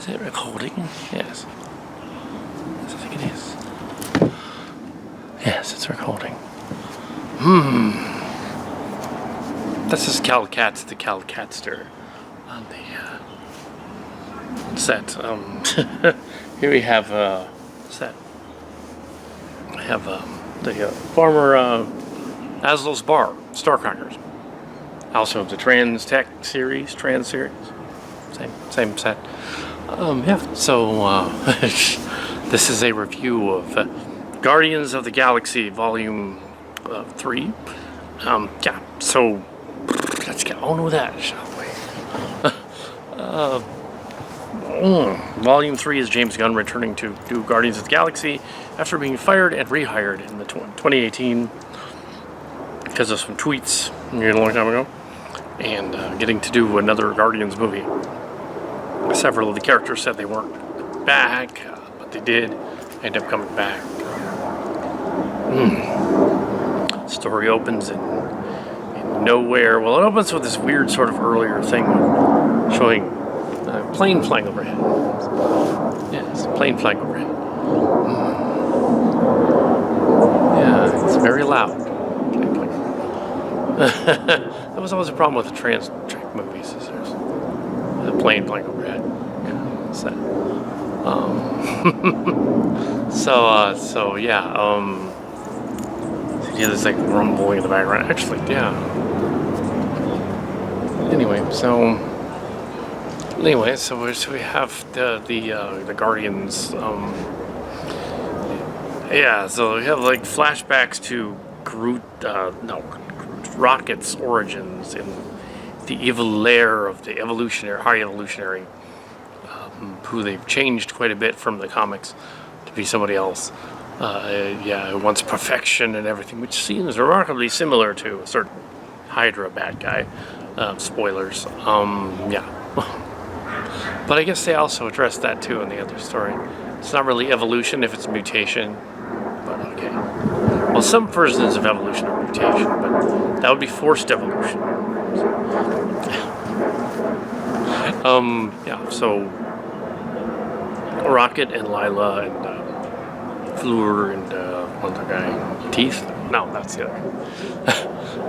Is it recording? Yes. Yes, I think it is. Yes, it's recording. This is Kal Kat, the Kal Katster on the set. Here we have set. I have the former Aslo's Bar, Starcrackers. Also the Trans series. Same set. So this is a review of Guardians of the Galaxy Volume 3. So let's get on with that, shall we? Volume 3 is James Gunn returning to do Guardians of the Galaxy after being fired and rehired in the 2018 because of some tweets a long time ago, and getting to do another Guardians movie. Several of the characters said they weren't back, but they did end up coming back. Story opens in nowhere. Well, it opens with this weird sort of earlier thing showing a plane flying overhead. Yes, a plane flying overhead. Yeah, it's very loud. That was always a problem with the trans track movies. Is there's a plane flying overhead. Yeah, so yeah, there's like rumbling in the background. Actually, yeah. Anyway, so we have the Guardians. So we have like flashbacks to Rocket's origins in the evil lair of the high evolutionary, who they've changed quite a bit from the comics to be somebody else. Who wants perfection and everything, which seems remarkably similar to a certain Hydra bad guy. Spoilers. But I guess they also addressed that too in the other story. It's not really evolution if it's mutation, but okay. Well, some versions of evolution are mutation, but that would be forced evolution. So Rocket and Lila and Fleur and one other guy, Teeth? No, that's the other.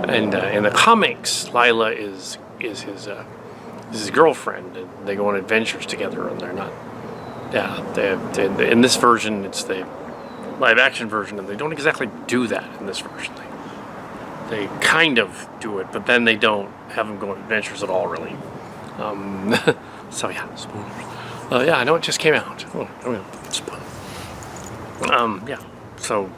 And in the comics, Lila is his girlfriend, and they go on adventures together, and they're not. Yeah, in this version, it's the live action version, and they don't exactly do that in this version. They kind of do it, but then they don't have them go on adventures at all, really. So yeah, spoilers. I know it just came out. So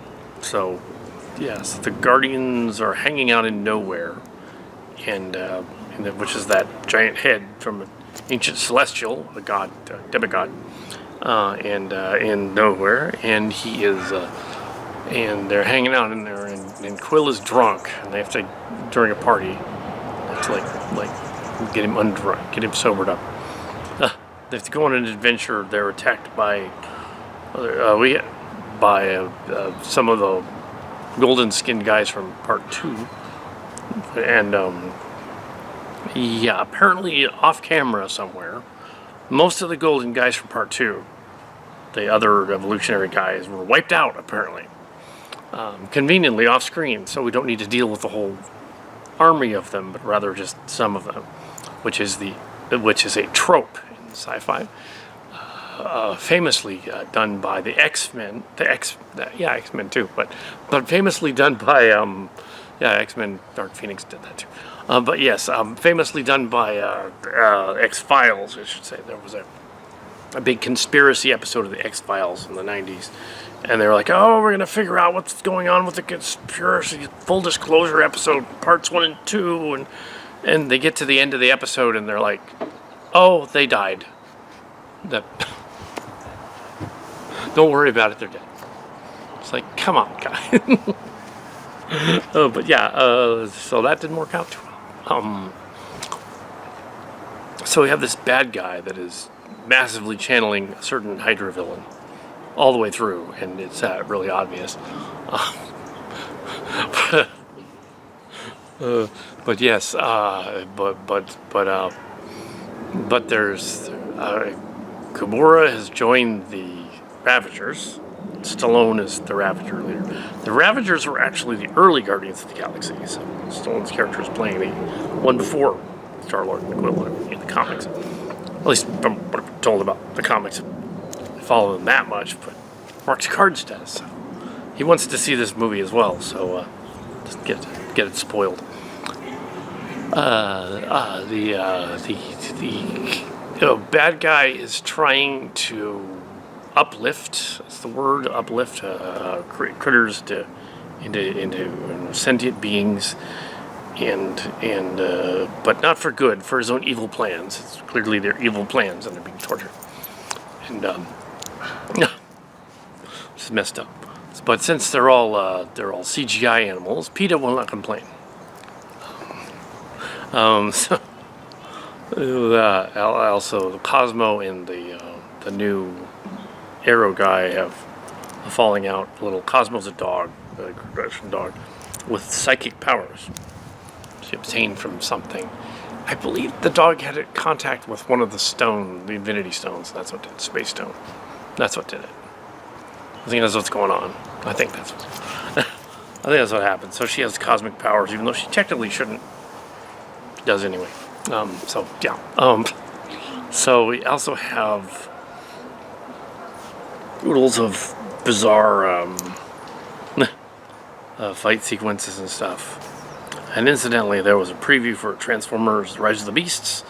the Guardians are hanging out in nowhere, and which is that giant head from an ancient celestial, a god, demigod, in nowhere, and he is, and they're hanging out in there, and Quill is drunk, and they have to, during a party, to like get him undrunk, get him sobered up. They have to go on an adventure. They're attacked by some of the golden skinned guys from part 2, and apparently off camera somewhere, most of the golden guys from part 2, the other evolutionary guys, were wiped out apparently, conveniently off screen, so we don't need to deal with the whole army of them, but rather just some of them, which is a trope in sci-fi. Famously done by the X-Men, X-Men too, but famously done by X-Men. Dark Phoenix did that too, but yes, famously done by X-Files, I should say. There was a big conspiracy episode of the X-Files in the 90s, and they were like, oh, we're gonna figure out what's going on with the conspiracy, full disclosure episode, parts 1 and 2, and they get to the end of the episode and they're like, oh, they died. Don't worry about it, they're dead. It's like, come on, guys. So that didn't work out too well. So we have this bad guy that is massively channeling a certain Hydra villain all the way through, and it's really obvious. But there's Gamora has joined the Ravagers. Stallone is the Ravager leader. The Ravagers were actually the early Guardians of the Galaxy. So Stallone's character is playing the one before Star-Lord equivalent in the comics. At least from what I'm told about the comics. I follow them that much, but Mark's Cards does. So he wants to see this movie as well, so just get it spoiled. The bad guy is trying to uplift. That's the word. Uplift critters into sentient beings, and but not for good. For his own evil plans. It's clearly they're evil plans, and they're being tortured. And it's messed up. But since they're all CGI animals, PETA will not complain. So also Cosmo and the new Arrow guy have a falling out. Little Cosmo's a dog, a Russian dog, with psychic powers. She obtained from something. I believe the dog had contact with one of the Infinity Stones. That's what did it. Space Stone. That's what did it. I think that's what's going on. I think that's what happened. So she has cosmic powers, even though she technically shouldn't. She does anyway. So yeah. So we also have oodles of bizarre fight sequences and stuff. And incidentally, there was a preview for Transformers: Rise of the Beasts,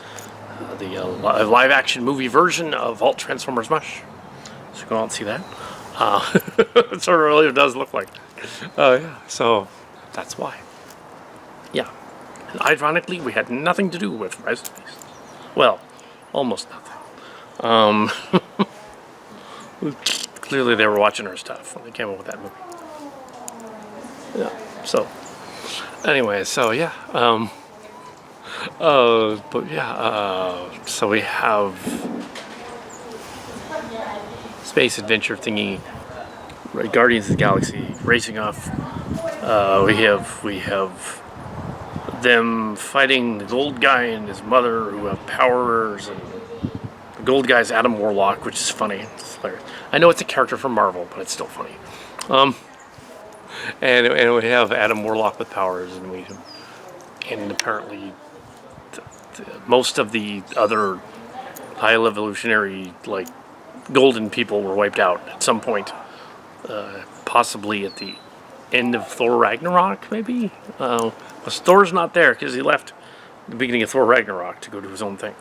the live-action movie version of Alt Transformers Mush. So go out and see that. It sort of really does look like. Yeah. So that's why. Yeah. And ironically, we had nothing to do with Rise of the Beasts. Well, almost nothing. Clearly, they were watching our stuff when they came up with that movie. Yeah. So. Anyway, so yeah, but yeah, so we have space adventure thingy, right, Guardians of the Galaxy racing off. We have them fighting the gold guy and his mother who have powers, and the gold guy's Adam Warlock, which is funny. It's hilarious. I know it's a character from Marvel, but it's still funny. And we have Adam Warlock with powers, and apparently most of the other high evolutionary, like, golden people were wiped out at some point, possibly at the end of Thor Ragnarok, maybe? But Thor's not there because he left at the beginning of Thor Ragnarok to go do his own thing.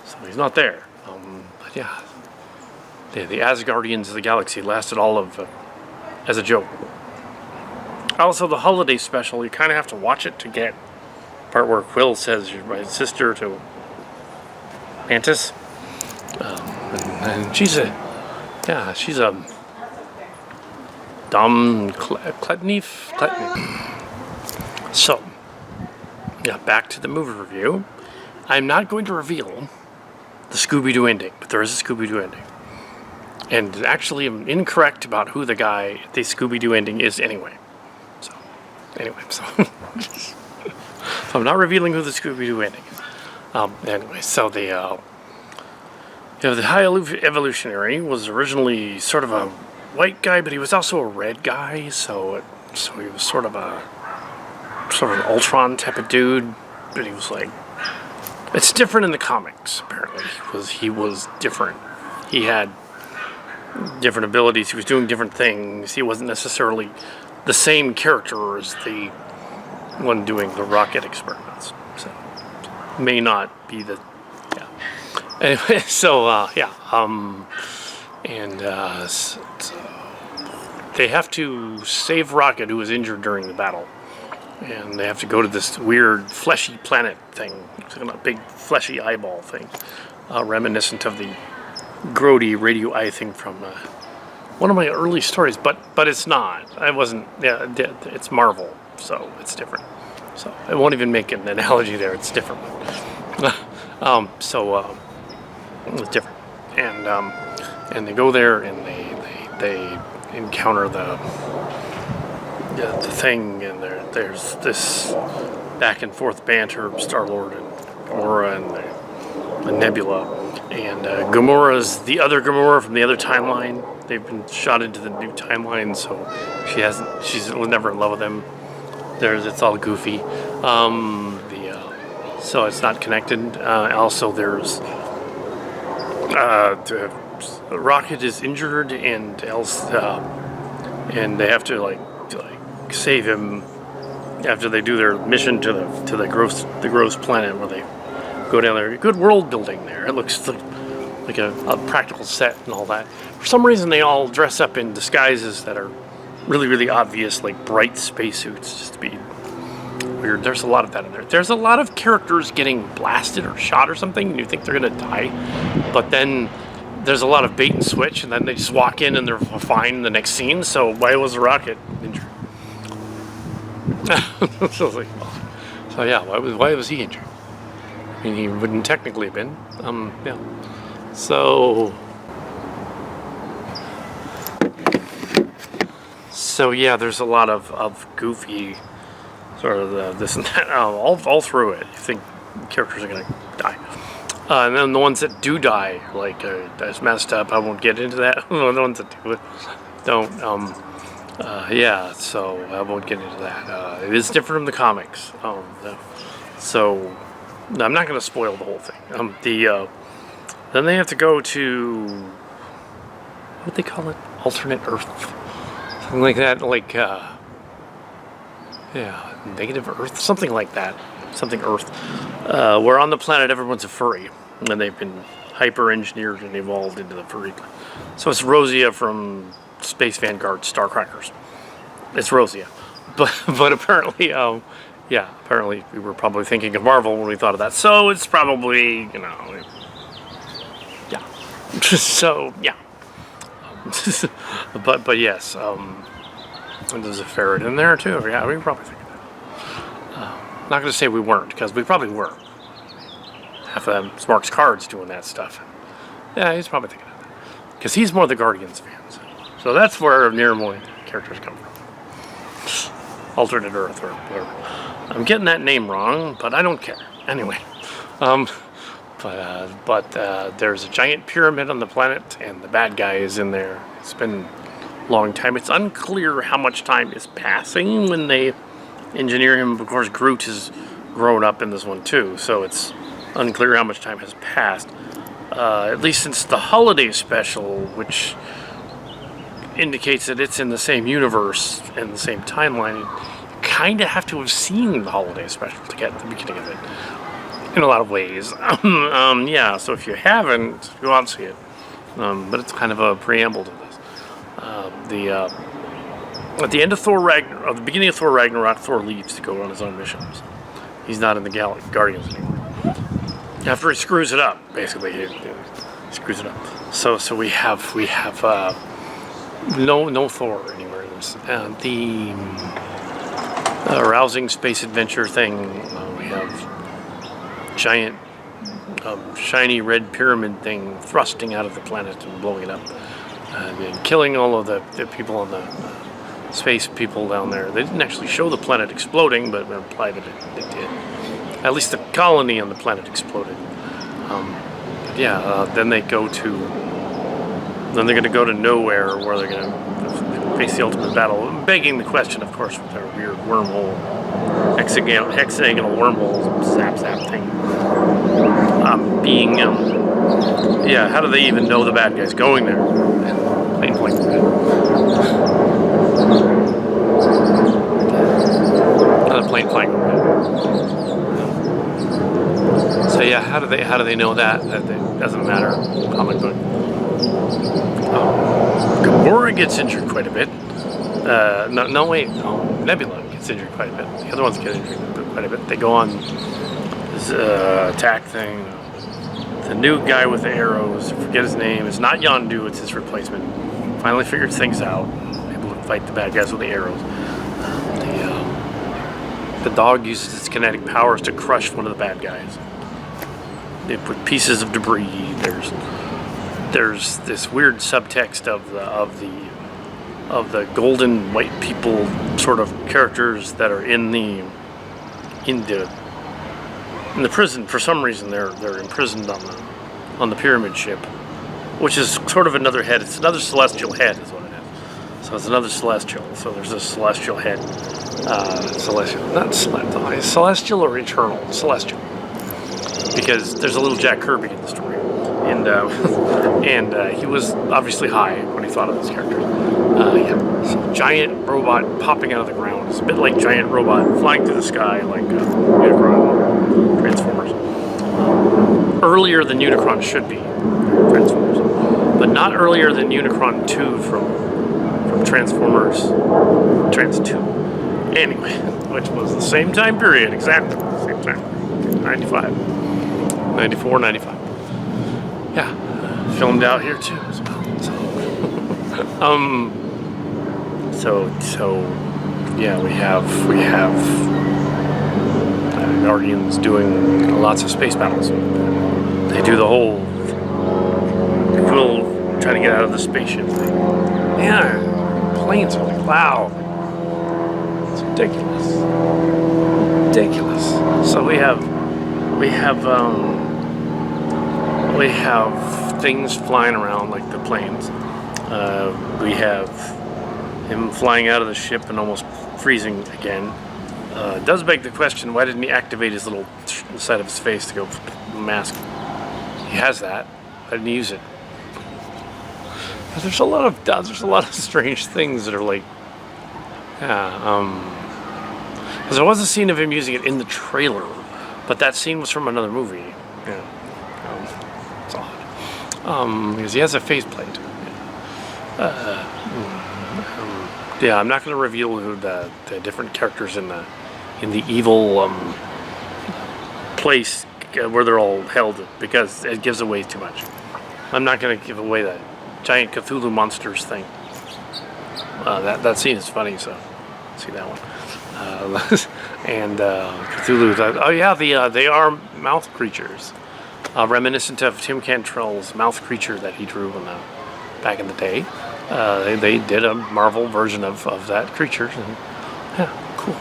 So he's not there. But yeah, the Asgardians of the Galaxy lasted all of as a joke. Also, the holiday special, you kind of have to watch it to get the part where Quill says you're my sister to Mantis. And she's a Dom Kletny. So, yeah, back to the movie review. I'm not going to reveal the Scooby-Doo ending, but there is a Scooby-Doo ending. And actually, I'm incorrect about who the guy at the Scooby-Doo ending is anyway. So I'm not revealing who the Scooby-Doo ending is. Anyway, so the High Evolutionary was originally sort of a white guy, but he was also a red guy. So he was sort of an Ultron type of dude. But he was like, it's different in the comics. Apparently, he was different. He had different abilities. He was doing different things. He wasn't necessarily the same character as the one doing the rocket experiments. So may not be the, yeah. Anyway, so yeah, so they have to save Rocket, who was injured during the battle, and they have to go to this weird fleshy planet thing, a big fleshy eyeball thing, reminiscent of the grody radio eye thing from one of my early stories, but it's not. I wasn't. Yeah, it's Marvel, so it's different. So I won't even make an analogy there. It's different. So it's different, and they go there and they encounter the thing, and there's this back and forth banter of Star-Lord and Gamora and Nebula. And Gamora's the other Gamora from the other timeline. They've been shot into the new timeline, so she was never in love with him. It's all goofy. So it's not connected. Also, there's Rocket is injured, and they have to like save him after they do their mission to the gross planet where they go down there. Good world building there. It looks like a practical set and all that. For some reason, they all dress up in disguises that are really, really obvious, like bright spacesuits, just to be weird. There's a lot of that in there. There's a lot of characters getting blasted or shot or something, and you think they're gonna die, but then there's a lot of bait and switch, and then they just walk in and they're fine in the next scene. So why was Rocket injured? So yeah, why was he injured? I mean, he wouldn't technically have been. Yeah. So yeah, there's a lot of goofy sort of this and that all through it. You think characters are gonna die, and then the ones that do die, like that's messed up. I won't get into that. The ones that do it don't. Yeah, so I won't get into that. It is different from the comics. So no, I'm not going to spoil the whole thing. Then they have to go to what they call it, alternate Earth, something like that. Like yeah, negative Earth, something like that. Something Earth. Where on the planet everyone's a furry, and they've been hyper-engineered and evolved into the furry. So it's Rosia from Space Vanguard Starcrackers. It's Rosia, but apparently, yeah, apparently we were probably thinking of Marvel when we thought of that. So it's probably, yeah. So yeah, but yes, and there's a ferret in there too. Yeah, we were probably thinking that. Not going to say we weren't, because we probably were. Half of them, Smark's cards doing that stuff. Yeah, he's probably thinking of that, because he's more the Guardians fan. So that's where Niramoy characters come from. Alternate Earth or whatever. I'm getting that name wrong, but I don't care. Anyway, but there's a giant pyramid on the planet, and the bad guy is in there. It's been a long time. It's unclear how much time is passing when they engineer him. Of course, Groot has grown up in this one too, so it's unclear how much time has passed. At least since the holiday special, which indicates that it's in the same universe and the same timeline. You kind of have to have seen the holiday special to get the beginning of it, in a lot of ways. Yeah, so if you haven't, go out and see it. But it's kind of a preamble to this. At the end of at the beginning of Thor Ragnarok, Thor leaves to go on his own missions. He's not in the Guardians anymore. After he screws it up, basically, he screws it up. So we have no Thor anywhere. The rousing space adventure thing. We have giant, shiny red pyramid thing thrusting out of the planet and blowing it up, and killing all of the people on the space people down there. They didn't actually show the planet exploding, but implied that it did. At least the colony on the planet exploded. Then they go to. Then they're going to go to nowhere, where they're going to face the ultimate battle, begging the question, of course, with their weird wormhole, hexagonal wormhole zap thing. How do they even know the bad guy's going there? And plain blank. Another plain blank. So yeah, how do they know that? It doesn't matter. Comic book. Gamora gets injured quite a bit. Nebula gets injured quite a bit. The other ones get injured quite a bit. They go on this attack thing. The new guy with the arrows, I forget his name. It's not Yondu, it's his replacement. Finally figures things out. Able to fight the bad guys with the arrows. The dog uses its kinetic powers to crush one of the bad guys. They put pieces of debris. There's this weird subtext of the golden white people sort of characters that are in the prison. For some reason, they're imprisoned on on the pyramid ship, which is sort of another head. It's another celestial head, is what it is. So it's another celestial. So there's a celestial head. Celestial or eternal? Celestial. Because there's a little Jack Kirby in the story. And he was obviously high when he thought of this character. So giant robot popping out of the ground. It's a bit like giant robot flying through the sky like Unicron Transformers. Earlier than Unicron should be Transformers. But not earlier than Unicron 2 from Transformers Trans 2. Anyway, which was the same time period, exactly the same time. 95. 94, 95. Yeah, filmed out here too as well. So yeah, we have Guardians doing lots of space battles. They do the whole trying to get out of the spaceship thing. Yeah, planes are like loud. It's ridiculous. So we have things flying around like the planes. We have him flying out of the ship and almost freezing again. It does beg the question, why didn't he activate his little side of his face to go mask? He has that. Why didn't he use it? But there's a lot of strange things that are like, because there was a scene of him using it in the trailer, but that scene was from another movie. Yeah. It's odd. Because he has a faceplate. Yeah, I'm not going to reveal who the different characters in the evil place where they're all held, because it gives away too much. I'm not going to give away that giant Cthulhu monsters thing. That scene is funny, so see that one. And Cthulhu. Oh yeah, they are mouth creatures. Reminiscent of Tim Cantrell's mouth creature that he drew back in the day. They did a Marvel version of that creature. And, yeah, cool.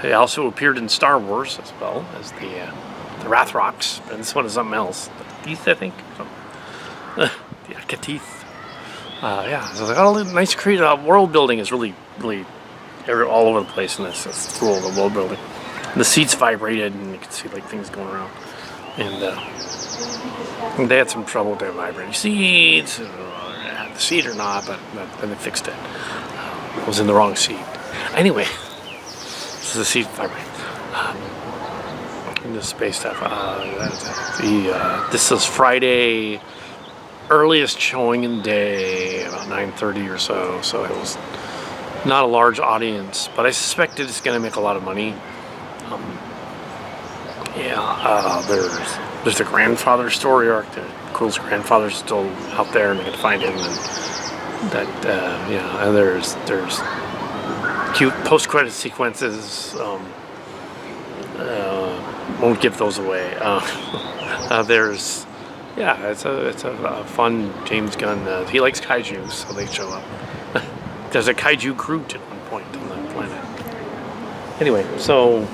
He also appeared in Star Wars as well as the Rathrocks, and this one is something else. The Teeth, I think. The Teeth. Yeah, so they got all the nice creative world building is really all over the place in this. It's cool, the world building. And the seats vibrated, and you could see like things going around. And they had some trouble with their vibrating seats, the seat or not, but then they fixed it. It was in the wrong seat. Anyway, this is the seat vibrating. The space stuff. This is Friday, earliest showing in the day, about 9:30 or so. So it was not a large audience, but I suspected it's going to make a lot of money. There's the grandfather story arc. The Quill's grandfather's still out there, and they can find him. And and there's cute post-credit sequences. Won't give those away. It's a fun James Gunn. He likes kaiju, so they show up. There's a kaiju Groot at one point on the planet. Anyway, so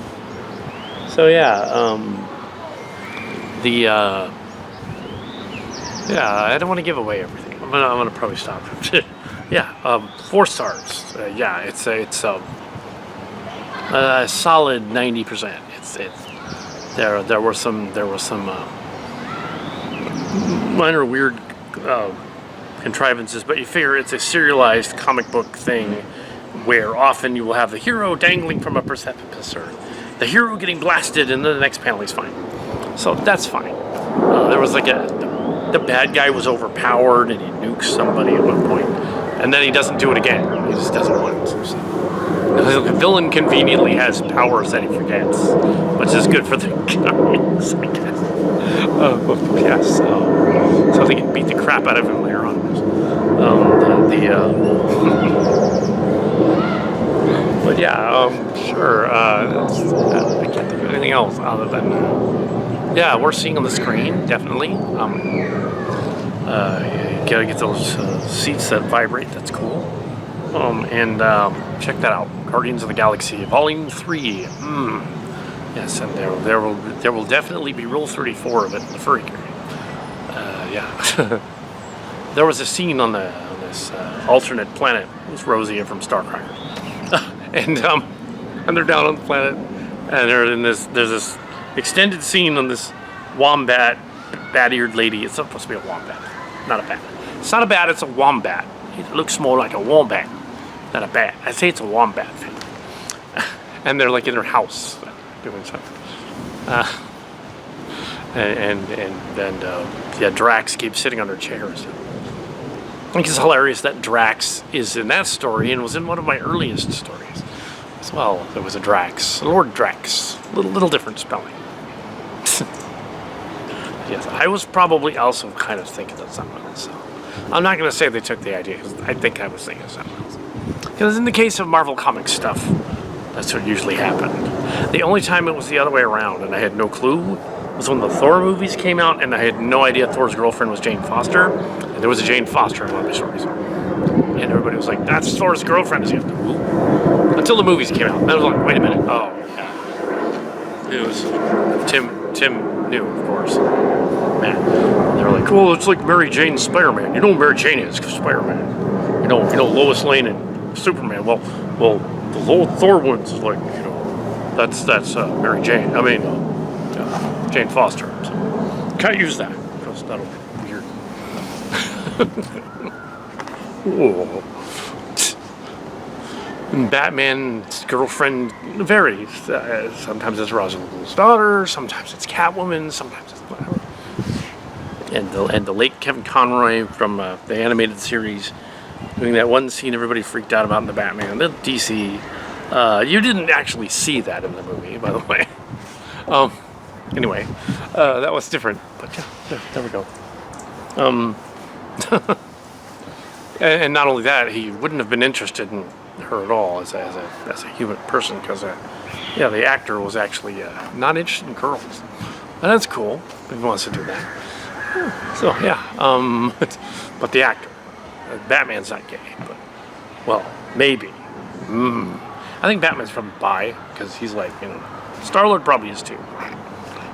I don't want to give away everything. I'm gonna probably stop. 4 stars. It's a solid 90%. There were some minor weird contrivances, but you figure it's a serialized comic book thing where often you will have the hero dangling from a precipice or the hero getting blasted, and then the next panel he's fine. So that's fine. There was the bad guy was overpowered and he nukes somebody at one point, and then he doesn't do it again. He just does it once. So the villain conveniently has powers that he forgets, which is good for the guys, I guess. So they can beat the crap out of him later on. But sure. I can't think of anything else other than we're seeing on the screen, definitely. You gotta get those seats that vibrate. That's cool. And check that out, Guardians of the Galaxy Volume 3. Yes, and there will definitely be Rule 34 of it in the furry community. Yeah. There was a scene on this alternate planet. It was Rosie from Starcracker, and they're down on the planet, and there's this extended scene on this wombat, bat-eared lady. It's supposed to be a wombat, not a bat. It's not a bat. It's a wombat. It looks more like a wombat, not a bat. I say it's a wombat. And they're like in their house doing something. Yeah, Drax keeps sitting on her chairs. I think it's hilarious that Drax is in that story and was in one of my earliest stories as well. There was a Drax, Lord Drax, little different spelling. Yes, I was probably also kind of thinking of something else. So I'm not going to say they took the idea, because I think I was thinking of something else. Because in the case of Marvel Comics stuff, that's what usually happened. The only time it was the other way around, and I had no clue, was when the Thor movies came out, and I had no idea Thor's girlfriend was Jane Foster. And there was a Jane Foster in one of my stories. And everybody was like, that's Thor's girlfriend. Until the movies came out. And I was like, wait a minute. Oh, yeah. It was Tim knew, of course. Man. They were like, well, it's like Mary Jane's Spider-Man. You know who Mary Jane is, Spider-Man. You know Lois Lane and Superman. Well, the little Thor ones is like, that's Mary Jane. I mean, Jane Foster. So, can't use that because that'll be weird. Whoa. And Batman's girlfriend varies. Sometimes it's Ra's al Ghul's daughter. Sometimes it's Catwoman. Sometimes it's whatever. And the late Kevin Conroy from the animated series doing that one scene everybody freaked out about in the Batman. The DC. You didn't actually see that in the movie, by the way. Anyway, that was different. But yeah, there we go. And not only that, he wouldn't have been interested in her at all as a human person, because the actor was actually not interested in girls. And that's cool if he wants to do that. So yeah, but the actor, Batman's not gay, but well, maybe. I think Batman's probably bi, because he's like, Star-Lord probably is too.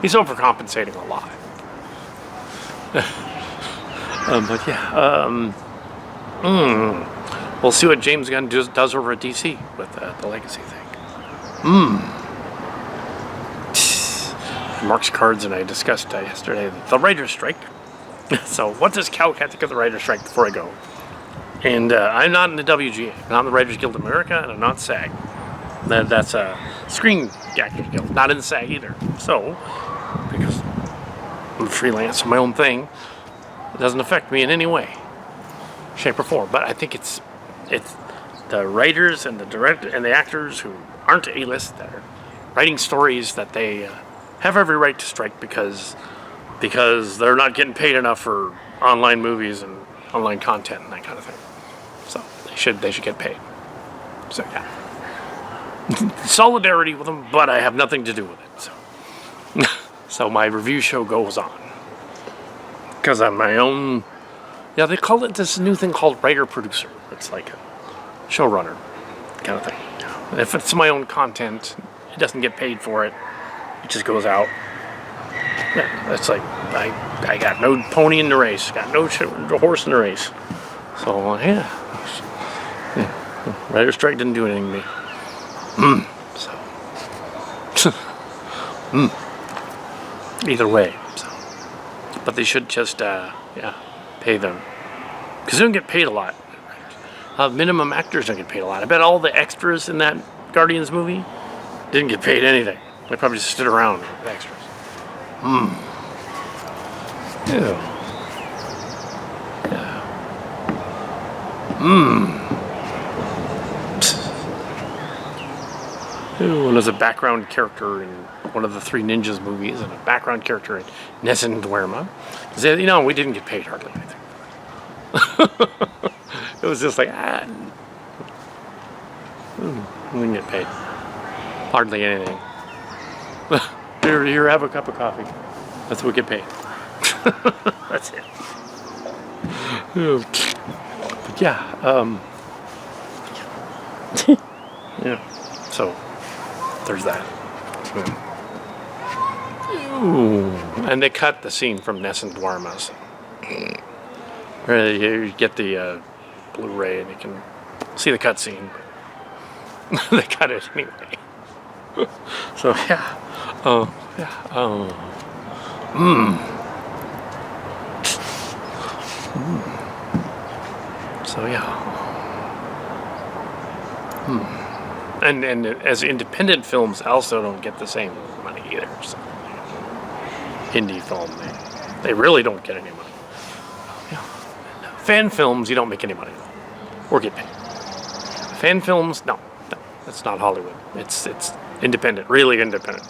He's overcompensating a lot. But yeah, we'll see what James Gunn does over at DC with the Legacy thing. Mark's Cards and I discussed yesterday the writer's strike. So what does Kal Kat think of the writer's strike before I go? And I'm not in the WGA. I'm not in the Writers Guild of America, and I'm not SAG. That's a Screen Actors Guild. Not in SAG either. So, because I'm freelance on my own thing, it doesn't affect me in any way, shape, or form. But I think it's the writers and the director and the actors who aren't A-list that are writing stories that they have every right to strike because they're not getting paid enough for online movies and online content and that kind of thing. So they should get paid. So yeah. Solidarity with them, but I have nothing to do with it. So, so my review show goes on. Because I'm my own... Yeah, they call it this new thing called writer-producer. It's like a showrunner kind of thing. Yeah. If it's my own content, it doesn't get paid for it. It just goes out. Yeah, it's like I got no pony in the race. Got no horse in the race. So, yeah. Writer's strike didn't do anything to me. So. Either way. So. But they should just, pay them. Because they don't get paid a lot. Minimum actors don't get paid a lot. I bet all the extras in that Guardians movie didn't get paid anything. They probably just stood around with extras. Ew. Yeah. And as a background character in one of the Three Ninjas movies, and a background character in Nessun Dorma, we didn't get paid hardly anything. It was just like, we didn't get paid. Hardly anything. Here, have a cup of coffee. That's what we get paid. That's it. But yeah, yeah. So there's that. Ooh. And they cut the scene from Ness and Dwarmas. You get the Blu-ray and you can see the cut scene. They cut it anyway. So yeah. Oh yeah. Oh. So yeah. And as independent films also don't get the same money either. So indie film, they really don't get any money. Yeah. Fan films, you don't make any money or get paid. Fan films, no, that's not Hollywood. It's independent, really independent.